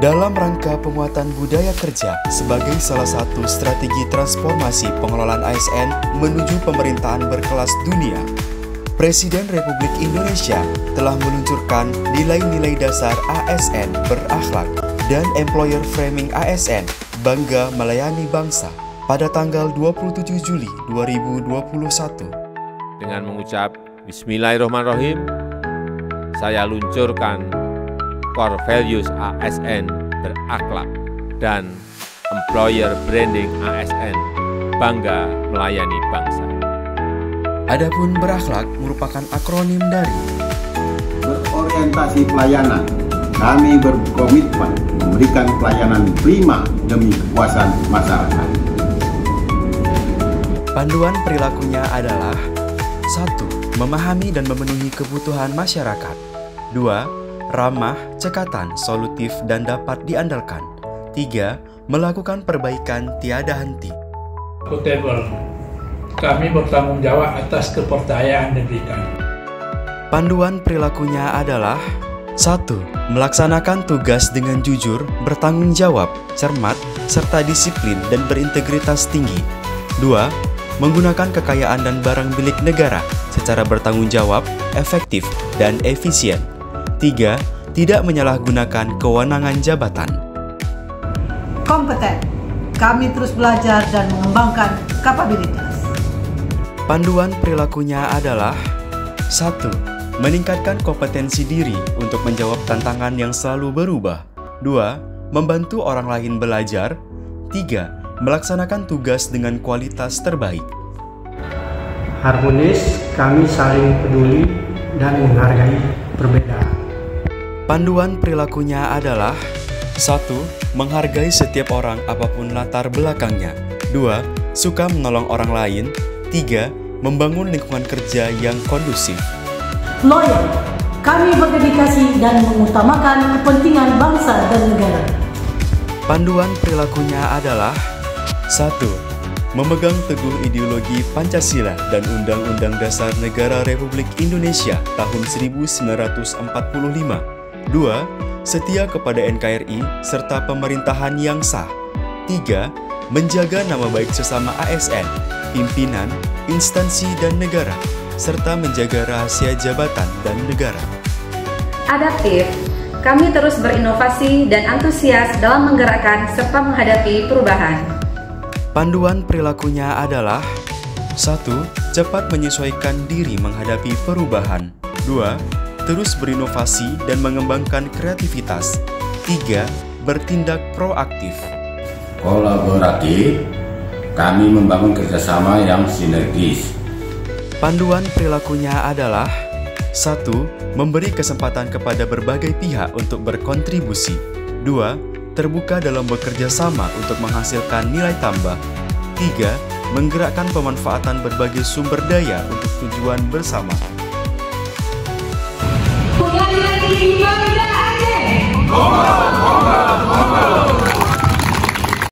Dalam rangka penguatan budaya kerja sebagai salah satu strategi transformasi pengelolaan ASN menuju pemerintahan berkelas dunia, Presiden Republik Indonesia telah meluncurkan nilai-nilai dasar ASN berakhlak dan Employer Framing ASN Bangga Melayani Bangsa pada tanggal 27 Juli 2021. Dengan mengucap Bismillahirrahmanirrahim, saya luncurkan Core Values ASN berakhlak dan Employer Branding ASN Bangga Melayani Bangsa. Adapun berakhlak merupakan akronim dari berorientasi pelayanan. Kami berkomitmen memberikan pelayanan prima demi kepuasan masyarakat. Panduan perilakunya adalah 1. Memahami dan memenuhi kebutuhan masyarakat. 2. Ramah, cekatan, solutif, dan dapat diandalkan. 3. Melakukan perbaikan tiada henti. Accountable. Kami bertanggung jawab atas kepercayaan diberikan. Panduan perilakunya adalah 1. Melaksanakan tugas dengan jujur, bertanggung jawab, cermat, serta disiplin dan berintegritas tinggi. 2. Menggunakan kekayaan dan barang milik negara secara bertanggung jawab, efektif, dan efisien. 3. Tidak menyalahgunakan kewenangan jabatan. Kompeten. Kami terus belajar dan mengembangkan kapabilitas. Panduan perilakunya adalah 1. Meningkatkan kompetensi diri untuk menjawab tantangan yang selalu berubah. 2. Membantu orang lain belajar. 3. Melaksanakan tugas dengan kualitas terbaik. Harmonis, kami saling peduli dan menghargai perbedaan. Panduan perilakunya adalah 1. Menghargai setiap orang apapun latar belakangnya. 2. Suka menolong orang lain. 3. Membangun lingkungan kerja yang kondusif. Loyal. Kami berdedikasi dan mengutamakan kepentingan bangsa dan negara. Panduan perilakunya adalah 1. Memegang teguh ideologi Pancasila dan Undang-Undang Dasar Negara Republik Indonesia tahun 1945. 2. Setia kepada NKRI serta pemerintahan yang sah. 3. Menjaga nama baik sesama ASN, pimpinan, instansi dan negara, serta menjaga rahasia jabatan dan negara. Adaptif. Kami terus berinovasi dan antusias dalam menggerakkan serta menghadapi perubahan. Panduan perilakunya adalah 1. Cepat menyesuaikan diri menghadapi perubahan. 2. Terus berinovasi dan mengembangkan kreativitas. 3. Bertindak proaktif. Kolaboratif, kami membangun kerjasama yang sinergis. Panduan perilakunya adalah 1. Memberi kesempatan kepada berbagai pihak untuk berkontribusi. 2. Terbuka dalam bekerja sama untuk menghasilkan nilai tambah. 3. Menggerakkan pemanfaatan berbagai sumber daya untuk tujuan bersama. Punya nilai tinggi bangga ASN.